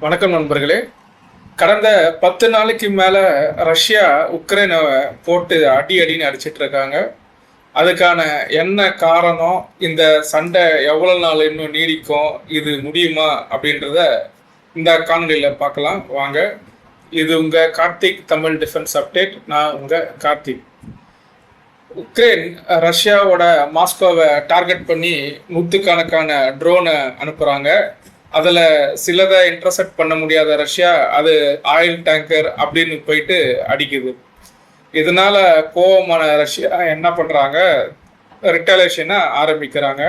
வணக்கம் நண்பர்களே. கடந்த 10 நாளைக்கு மேல ரஷ்யா உக்ரைனை போட்டு அடி அடின்னு அடிச்சிட்டு இருக்காங்க. அதுக்கான என்ன காரணம்? இந்த சண்டை எவ்வளவு நாள் இன்னும் நீடிக்கும்? இது முடியுமா? அப்படின்றத இந்த காணொலியில பார்க்கலாம் வாங்க. இது உங்க கார்த்திக் தமிழ் டிஃபென்ஸ் அப்டேட். நான் உங்க கார்த்திக். உக்ரைன் ரஷ்யாவோட மாஸ்கோவை டார்கெட் பண்ணி நூற்றுக்கணக்கான ட்ரோனை அனுப்புகிறாங்க. அதில் சிலதை இன்டர்செப்ட் பண்ண முடியாத ரஷ்யா அது ஆயில் டேங்கர் அப்படின்னு போயிட்டு அடிக்குது. இதனால கோபமான ரஷ்யா என்ன பண்ணுறாங்க? ரிட்டாலியேஷனை ஆரம்பிக்கிறாங்க.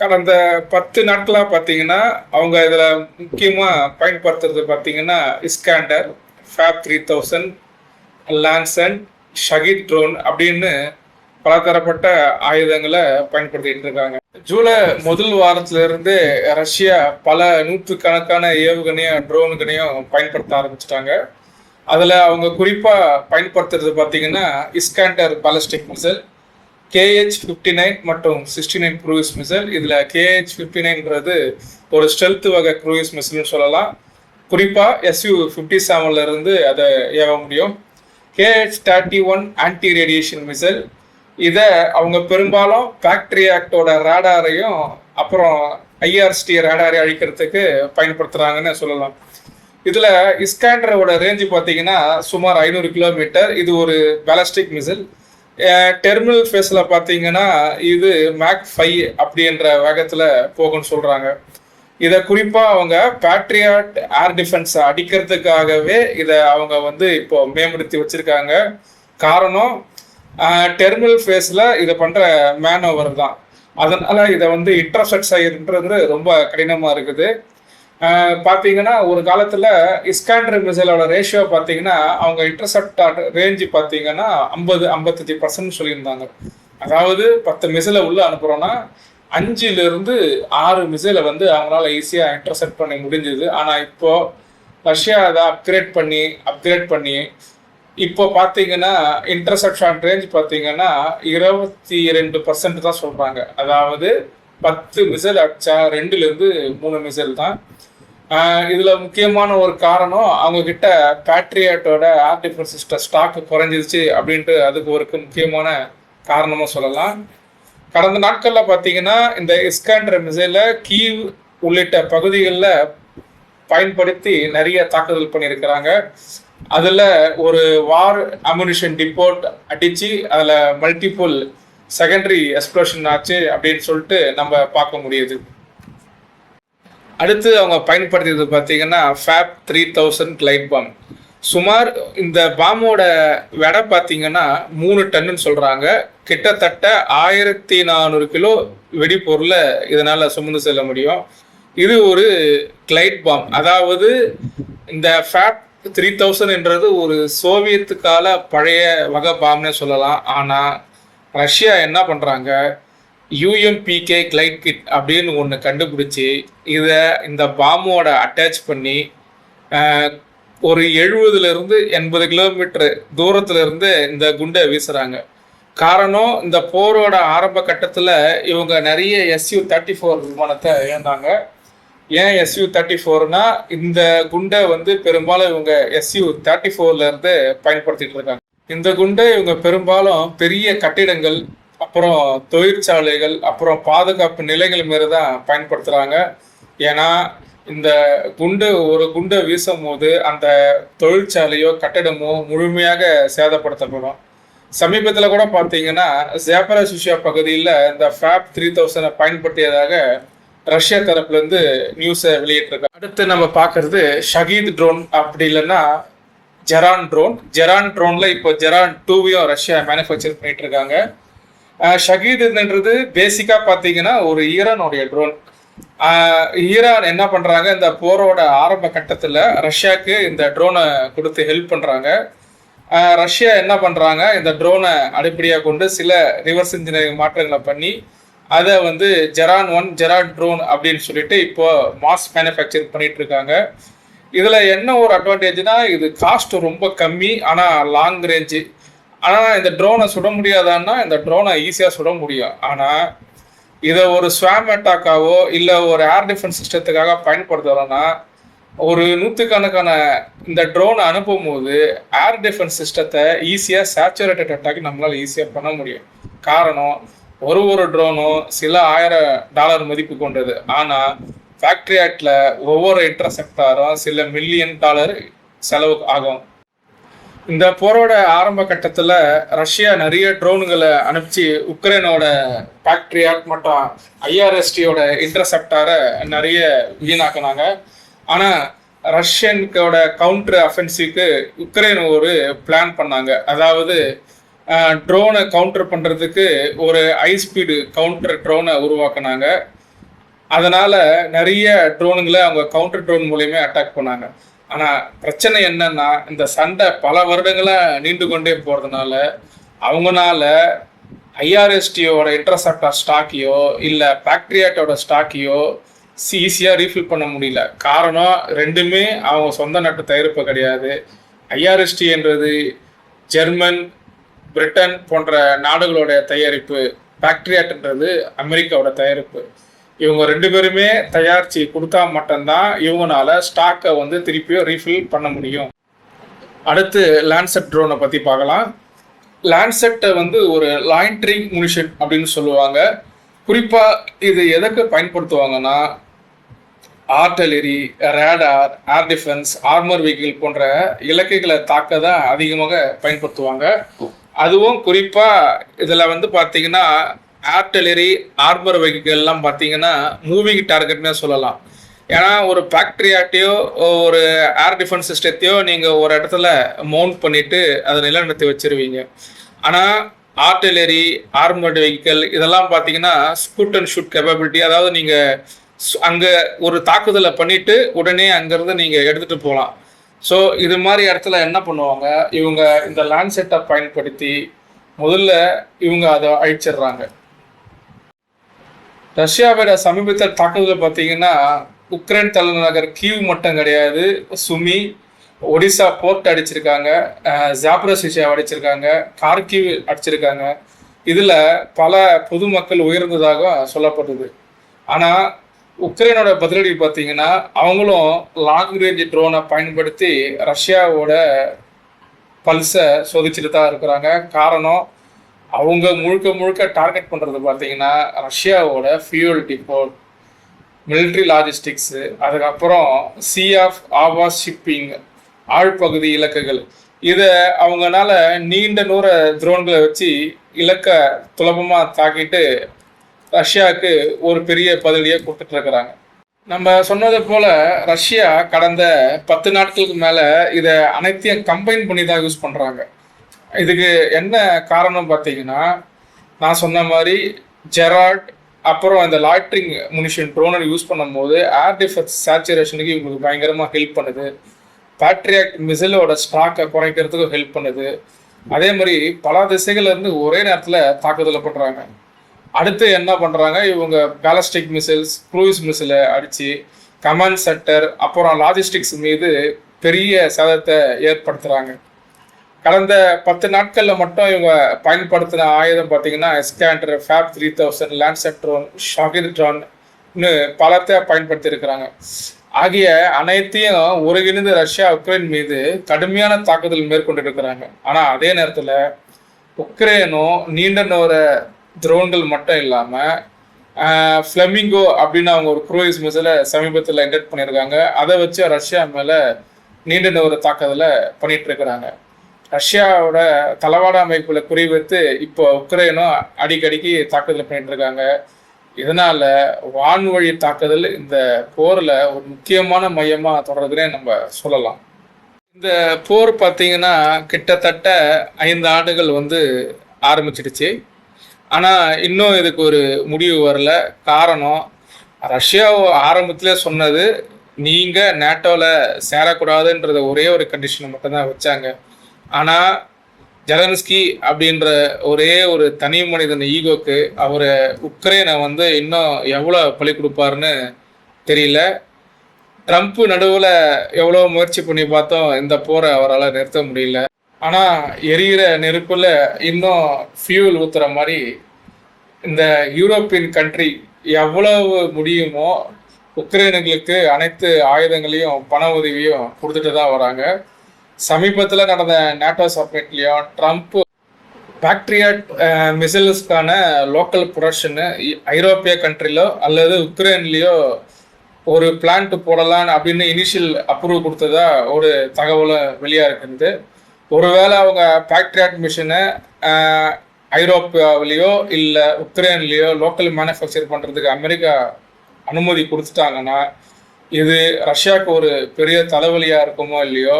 கடந்த 10 நாட்களாக பார்த்தீங்கன்னா அவங்க இதில் முக்கியமாக பயன்படுத்துறது பார்த்தீங்கன்னா இஸ்காண்டர், ஃபேப் 3000, லான்சன், ஷஹீத் ட்ரோன் அப்படின்னு பலதரப்பட்ட ஆயுதங்களை பயன்படுத்திட்டு இருக்காங்க. ஜூலை முதல் வாரத்திலிருந்து ரஷ்யா பல நூற்றுக்கணக்கான ஏவுகணையும் ட்ரோனுகளையும் பயன்படுத்த ஆரம்பிச்சிட்டாங்க. அதில் அவங்க குறிப்பாக பயன்படுத்துறது பார்த்தீங்கன்னா இஸ்காண்டர் பாலிஸ்டிக் மிசைல், KH-59 மற்றும் 69 க்ரூயிஸ் மிசைல். இதில் KH-59ன்றது ஒரு ஸ்டெல்த் வகை க்ரூயிஸ் மிசைல்னு சொல்லலாம். குறிப்பாக Su-57 இருந்து அதை ஏவ முடியும். KH-31 anti radiation missile. இதை அவங்க பெரும்பாலும் பேக்ட்ரி ஆக்டோட ரேடாரையும் அப்புறம் IRST ரேடாரை அழிக்கிறதுக்கு பயன்படுத்துகிறாங்கன்னு சொல்லலாம். இதில் இஸ்காண்டரோட ரேஞ்சு பார்த்தீங்கன்னா சுமார் 500 கிலோமீட்டர். இது ஒரு பேலஸ்டிக் மிசைல். டெர்மினல் ஃபேஸில் பார்த்தீங்கன்னா இது மேக் 5 அப்படின்ற வேகத்தில் போகும்னு சொல்கிறாங்க. இதை குறிப்பாக அவங்க பேட்ரியாட் ஏர் டிஃபென்ஸை அடிக்கிறதுக்காகவே இதை அவங்க இப்போ மேம்படுத்தி வச்சுருக்காங்க. காரணம் டெர்மினல் ஃபேஸில் இதை பண்ணுற மேனோவர் தான். அதனால் இதை இன்டர்செப்ட் செய்யறது ரொம்ப கடினமாக இருக்குது. பார்த்தீங்கன்னா ஒரு காலத்தில் இஸ்காண்டர் மிசைலோட ரேஷியோ பார்த்தீங்கன்னா அவங்க இன்டர்செப்ட் ரேஞ்சு பார்த்தீங்கன்னா 50-55% சொல்லியிருந்தாங்க. அதாவது 10 மிசைலை உள்ளே அனுப்புகிறோன்னா 5லிருந்து 6 மிசைலை அவங்களால ஈஸியாக இன்டர்செப்ட் பண்ண முடிஞ்சுது. ஆனால் இப்போது ரஷ்யா அதை அப்கிரேட் பண்ணி இப்போ பார்த்தீங்கன்னா இன்டர்செப்ஷன் ரேஞ்ச் பார்த்தீங்கன்னா 22% தான் சொல்கிறாங்க. அதாவது 10 மிசைல் அடிச்சா 2லிருந்து 3 மிசைல் தான். இதில் முக்கியமான ஒரு காரணம் அவங்கக்கிட்ட பேட்ரியாட்டோட ஏர் டிஃபென்ஸ் சிஸ்டம் ஸ்டாக்கு குறைஞ்சிருச்சு அப்படின்ட்டு அதுக்கு ஒரு முக்கியமான காரணமாக சொல்லலாம். கடந்த நாட்களில் பார்த்தீங்கன்னா இந்த இஸ்காண்டர் மிசைலை கீவ் உள்ளிட்ட பகுதிகளில் பயன்படுத்தி நிறைய தாக்குதல் பண்ணியிருக்கிறாங்க. அதில் ஒரு வார் அம்யூனிஷன் டிப்போட் அடித்து அதில் மல்டிபிள் செகண்டரி எக்ஸ்ப்ளோஷன் ஆச்சு அப்படின்னு சொல்லிட்டு நம்ம பார்க்க முடியுது. அடுத்து அவங்க பயன்படுத்தியது பார்த்தீங்கன்னா ஃபேப் 3000 கிளைட் பாம். சுமார் இந்த பாம்போட எடை பார்த்தீங்கன்னா 3 டன்னுன்னு சொல்கிறாங்க. கிட்டத்தட்ட 1400 கிலோ வெடிப்பொருளை இதனால் சுமந்து செல்ல முடியும். இது ஒரு கிளைட் பாம். அதாவது இந்த ஃபேப் 3000ன்றது ஒரு சோவியத்து கால பழைய வகை பாம்னே சொல்லலாம். ஆனால் ரஷ்யா என்ன பண்ணுறாங்க, UMPK கிளைட் கிட் அப்படின்னு ஒன்று கண்டுபிடிச்சி இதை இந்த பாம்போட அட்டாச் பண்ணி ஒரு 70லிருந்து 80 கிலோமீட்டர் தூரத்துல இருந்து இந்த குண்டை வீசுறாங்க. காரணம் இந்த போரோட ஆரம்ப கட்டத்தில் இவங்க நிறைய Su-34 விமானத்தை ஏந்தாங்க. ஏன் Su-34னா இந்த குண்டை பெரும்பாலும் இவங்க Su-34ல இருந்து பயன்படுத்திட்டு இருக்காங்க. இந்த குண்டை இவங்க பெரும்பாலும் பெரிய கட்டிடங்கள், அப்புறம் தொழிற்சாலைகள், அப்புறம் பாதுகாப்பு நிலைகள் மாரி தான் பயன்படுத்துகிறாங்க. ஏன்னா இந்த ஒரு குண்டை வீசும் போது அந்த தொழிற்சாலையோ கட்டிடமோ முழுமையாக சேதப்படுத்தப்படும். சமீபத்தில் கூட பார்த்தீங்கன்னா ஜாபரோசியா பகுதியில் இந்த ஃபேப் 3000 பயன்படுத்தியதாக ரஷ்யா தரப்புலேருந்து நியூஸை வெளியிட்டிருக்காங்க. அடுத்து நம்ம பார்க்கறது ஷஹீத் ட்ரோன், அப்படி இல்லைன்னா ஜெரான் ட்ரோன். ஜெரான் ட்ரோனில் இப்போ ஜெரான் 2வையும் ரஷ்யா மேனுஃபேக்சர் பண்ணிட்டு இருக்காங்க. ஷஹீத்ன்றது பேசிக்காக பார்த்தீங்கன்னா ஒரு ஈரானுடைய ட்ரோன். ஈரான் என்ன பண்ணுறாங்க, இந்த போரோட ஆரம்ப கட்டத்தில் ரஷ்யாவுக்கு இந்த ட்ரோனை கொடுத்து ஹெல்ப் பண்ணுறாங்க. ரஷ்யா என்ன பண்ணுறாங்க, இந்த ட்ரோனை அடிப்படையாக கொண்டு சில ரிவர்ஸ் இன்ஜினியரிங் மாற்றங்களை பண்ணி அதை ஜெரான் 1 ஜெரான் ட்ரோன் அப்படின்னு சொல்லிட்டு இப்போ மாஸ் மேனுஃபேக்சர் பண்ணிட்டு இருக்காங்க. இதில் என்ன ஒரு அட்வான்டேஜ்னா இது காஸ்ட் ரொம்ப கம்மி, ஆனால் லாங் ரேஞ்சு. ஆனால் இந்த ட்ரோனை சுட முடியாதான்னா இந்த ட்ரோனை ஈஸியாக சுட முடியும். ஆனால் இதை ஒரு ஸ்வாம் அட்டாக்காவோ இல்லை ஒரு ஏர் டிஃபென்ஸ் சிஸ்டத்துக்காக பயன்படுத்துகிறோன்னா ஒரு நூற்றுக்கணக்கான இந்த ட்ரோனை அனுப்பும்போது ஏர் டிஃபென்ஸ் சிஸ்டத்தை ஈஸியாக சேச்சுரேட்டட் அட்டாக் நம்மளால் ஈஸியாக பண்ண முடியும். காரணம், ஒரு ட்ரோனும் சில $1000 மதிப்பு கொண்டது. ஆனால் ஃபேக்ட்ரி ஆக்டில் ஒவ்வொரு இன்டர்செப்டாரும் சில $1,000,000 செலவு ஆகும். இந்த போரோட ஆரம்ப கட்டத்தில் ரஷ்யா நிறைய ட்ரோனுங்களை அனுப்பிச்சு உக்ரைனோட பேக்ட்ரியாட் மற்றும் ஐஆர்எஸ்டியோட இன்டர்செப்டாரை நிறைய வீணாக்குனாங்க. ஆனால் ரஷ்யனுக்கோட கவுண்டர் அஃபென்சிவ்க்கு உக்ரைன் ஒரு பிளான் பண்ணாங்க. அதாவது ட்ரோனை கவுண்டர் பண்ணுறதுக்கு ஒரு ஹை ஸ்பீடு கவுண்டர் ட்ரோனை உருவாக்குனாங்க. அதனால் நிறைய ட்ரோனுங்களை அவங்க கவுண்டர் ட்ரோன் மூலியமே அட்டாக் பண்ணாங்க. ஆனால் பிரச்சனை என்னன்னா, இந்த சண்டை பல வருடங்களாக நீண்டு கொண்டே போகிறதுனால அவங்களால ஐஆர்எஸ்டியோட இன்டர்செப்டார் ஸ்டாக்கையோ இல்லை பேக்ட்ரியாட்டோட ஸ்டாக்கையோ ஈஸியாக ரீஃபில் பண்ண முடியல. காரணம், ரெண்டுமே அவங்க சொந்த நாட்டு தயாரிப்பு கிடையாது. ஐஆர்எஸ்டி என்றது ஜெர்மன், பிரிட்டன் போன்ற நாடுகளோட தயாரிப்பு, பேக்ட்ரியாட்ன்றது அமெரிக்காவோட தயாரிப்பு. இவங்க 2 பேருமே தயாரித்து கொடுத்தா மட்டும்தான் இவங்களால ஸ்டாக்கை வந்து திருப்பியும் ரீஃபில் பண்ண முடியும். அடுத்து லான்செட் ட்ரோனை பற்றி பார்க்கலாம். லான்செட்டை வந்து ஒரு லாயின்ட்ரிங் முனிஷன் அப்படின்னு சொல்லுவாங்க. குறிப்பாக இது எதற்கு பயன்படுத்துவாங்கன்னா, artillery, radar, air defence, armour vehicle போன்ற இலக்குகளை தாக்க தான் அதிகமாக பயன்படுத்துவாங்க. அதுவும் குறிப்பாக இதில் வந்து பார்த்தீங்கன்னா ஆர்டிலரி, ஆர்மர் வெஹிக்கிள்லாம் பார்த்தீங்கன்னா மூவிங் டார்கெட்னே சொல்லலாம். ஏன்னா ஒரு பேக்ட்ரியாட்டையோ ஒரு ஏர் டிஃபென்ஸ் சிஸ்டத்தையோ நீங்கள் ஒரு இடத்துல மவுண்ட் பண்ணிவிட்டு அதை நிலநிறுத்தி வச்சுருவீங்க. ஆனால் ஆர்டிலரி, ஆர்மர்டு வெஹிக்கிள் இதெல்லாம் பார்த்தீங்கன்னா ஸ்கூட் அண்ட் ஷூட் கேப்பபிலிட்டி, அதாவது நீங்கள் அங்கே ஒரு தாக்குதலை பண்ணிவிட்டு உடனே அங்கேருந்து நீங்கள் எடுத்துகிட்டு போகலாம். ஸோ இது மாதிரி இடத்துல என்ன பண்ணுவாங்க, இவங்க இந்த லான்செட்டை பயன்படுத்தி முதல்ல இவங்க அதை அழிச்சிடுறாங்க. ரஷ்யாவோட சமீபத்தில் தாக்குதல் பார்த்தீங்கன்னா உக்ரைன் தலைநகர் கீவ் மட்டும் கிடையாது, சுமி, ஒடிசா போர்ட் அடிச்சிருக்காங்க, ஜாப்ரோசியா அடிச்சிருக்காங்க, கார்கிவ் அடிச்சிருக்காங்க. இதில் பல பொதுமக்கள் உயர்ந்ததாக சொல்லப்படுது. ஆனால் உக்ரைனோட பதிலடி பார்த்தீங்கன்னா அவங்களும் லாங் ரேஞ்ச் ட்ரோனை பயன்படுத்தி ரஷ்யாவோட பல்ஸை சோதிச்சுட்டு தான் இருக்கிறாங்க. காரணம், அவங்க முழுக்க டார்கெட் பண்ணுறது பார்த்தீங்கன்னா ரஷ்யாவோட ஃபியூல் டிப்போட், மிலிட்ரி லாஜிஸ்டிக்ஸு, அதுக்கப்புறம் சி ஆஃப் ஆவாஸ் ஷிப்பிங், ஆழ்பகுதி இலக்குகள். இதை அவங்களால நீண்ட தூர ட்ரோன்களை வச்சு இலக்கை சுலபமாக தாக்கிட்டு ரஷ்யாவுக்கு ஒரு பெரிய பதிலடியை கொடுத்துட்ருக்குறாங்க. நம்ம சொன்னது போல் ரஷ்யா கடந்த 10 நாட்களுக்கு மேலே இதை அனைத்தையும் கம்பைன் பண்ணி தான் யூஸ் பண்ணுறாங்க. இதுக்கு என்ன காரணம் பார்த்தீங்கன்னா, நான் சொன்ன மாதிரி ஜெரால்ட் அப்புறம் இந்த லாய்ட்ரிங் முனிஷன் ட்ரோனை யூஸ் பண்ணும்போது ஏர் டிஃபென்ஸ் சேச்சுரேஷனுக்கு இவங்களுக்கு பயங்கரமாக ஹெல்ப் பண்ணுது. பேட்ரியாட் மிசைலோட ஸ்டாக்கை குறைக்கிறதுக்கு ஹெல்ப் பண்ணுது. அதே மாதிரி பல திசைகள்லேருந்து ஒரே நேரத்தில் தாக்குதலை பண்ணுறாங்க. அடுத்து என்ன பண்ணுறாங்க, இவங்க பேலஸ்டிக் மிசைல்ஸ், க்ரூயிஸ் மிசைலை அடித்து கமாண்ட் சென்டர் அப்புறம் லாஜிஸ்டிக்ஸ் மீது பெரிய சேதத்தை ஏற்படுத்துகிறாங்க. கடந்த 10 நாட்களில் மட்டும் இவங்க பயன்படுத்தின ஆயுதம் பார்த்தீங்கன்னா எஸ்கேண்டர், FAB 3000, லான்செட் ட்ரோன், ஷாகித் ட்ரோன்னு பலத்தை பயன்படுத்தி இருக்கிறாங்க. ஆகிய அனைத்தையும் ஒருங்கிணைந்து ரஷ்யா உக்ரைன் மீது கடுமையான தாக்குதல் மேற்கொண்டு இருக்கிறாங்க. ஆனால் அதே நேரத்தில் உக்ரைனும் நீண்ட நேர ட்ரோன்கள் மட்டும் இல்லாமல் ஃப்ளெமிங்கோ அப்படின்னு அவங்க ஒரு க்ரூயிஸ் மிசைலை சமீபத்தில் இன்டெக்ட் பண்ணியிருக்காங்க. அதை வச்சு ரஷ்யா மேலே நீண்ட நேர தாக்குதலை பண்ணிட்டு இருக்கிறாங்க. ரஷ்யாவோட தளவாட அமைப்புல குறிவைத்து இப்போ உக்ரைனும் அடிக்கடிக்கு தாக்குதல் பண்ணிட்டு இருக்காங்க. இதனால வான்வழி தாக்குதல் இந்த போர்ல ஒரு முக்கியமான மையமா தொடர்றதுனே நம்ம சொல்லலாம். இந்த போர் பார்த்தீங்கன்னா கிட்டத்தட்ட 5 ஆண்டுகள் வந்து ஆரம்பிச்சிடுச்சு. ஆனால் இன்னும் இதுக்கு ஒரு முடிவு வரல. காரணம், ரஷ்யா ஆரம்பத்திலே சொன்னது நீங்கள் நேட்டோவில் சேரக்கூடாதுன்றத ஒரே ஒரு கண்டிஷனை மட்டும்தான் வச்சாங்க. ஆனால் ஜெலன்ஸ்கி அப்படின்ற ஒரே ஒரு தனி மனிதன் ஈகோக்கு அவர் உக்ரைனை வந்து இன்னும் எவ்வளோ பலி கொடுப்பாருன்னு தெரியல. ட்ரம்ப் நடுவில் எவ்வளோ முயற்சி பண்ணி பார்த்தோம், இந்த போரை அவரால் நிறுத்த முடியல. ஆனால் எரிகிற நெருப்பில் இன்னும் ஃபியூல் ஊற்றுற மாதிரி இந்த யூரோப்பியன் கண்ட்ரி எவ்வளவு முடியுமோ உக்ரைனுங்களுக்கு அனைத்து ஆயுதங்களையும் பண உதவியும் கொடுத்துட்டு தான் வராங்க. சமீபத்தில் நடந்த நேட்டோ சப்மிட்லேயும் ட்ரம்ப் பேக்ட்ரியாட் மிசைல்ஸ்க்கான லோக்கல் ப்ரொடக்ஷனு ஐரோப்பிய கண்ட்ரிலோ அல்லது உக்ரைன்லேயோ ஒரு பிளான்ட் போடலான்னு அப்படின்னு இனிஷியல் அப்ரூவ் கொடுத்ததா ஒரு தகவலை வெளியாக இருக்குது. ஒருவேளை அவங்க பேக்ட்ரியாட் மிஷினை ஐரோப்பாவிலேயோ இல்லை உக்ரைன்லேயோ லோக்கல் மேனுஃபேக்சர் பண்ணுறதுக்கு அமெரிக்கா அனுமதி கொடுத்துட்டாங்கன்னா இது ரஷ்யாவுக்கு ஒரு பெரிய தலைவலியாக இருக்குமோ இல்லையோ,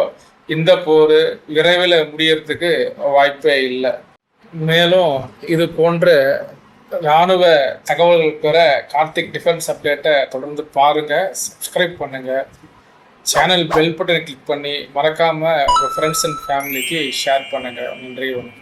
இந்த போர் விரைவில் முடியறதுக்கு வாய்ப்பே இல்லை. மேலும் இது போன்ற இராணுவ தகவல்கள் பெற கார்த்திக் டிஃபென்ஸ் அப்டேட்டை தொடர்ந்து பாருங்கள், சப்ஸ்கிரைப் பண்ணுங்கள், சேனல் பெல் பட்டனை கிளிக் பண்ணி மறக்காமல் உங்கள் ஃப்ரெண்ட்ஸ் அண்ட் ஃபேமிலிக்கு ஷேர் பண்ணுங்கள். நன்றி, வணக்கம்.